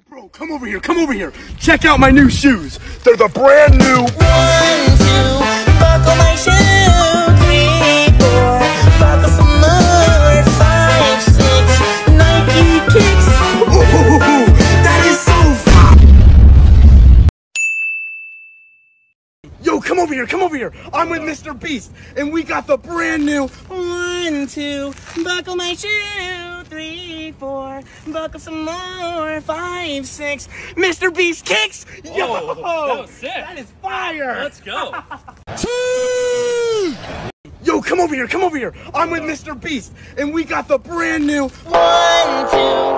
Bro, come over here, come over here. Check out my new shoes. They're the brand new. 1, 2, buckle my shoe. 3, 4, buckle some more. 5, 6, Nike kicks. Ooh, that is so fun. Yo, come over here, come over here. I'm with Mr. Beast, and we got the brand new. 1, 2, buckle my shoe. 3, 4, buckle some more. 5, 6, Mr. Beast kicks. Yo, that was sick. That is fire. Let's go. Yo, come over here, come over here. I'm with Mr. Beast, and we got the brand new. 1, 2.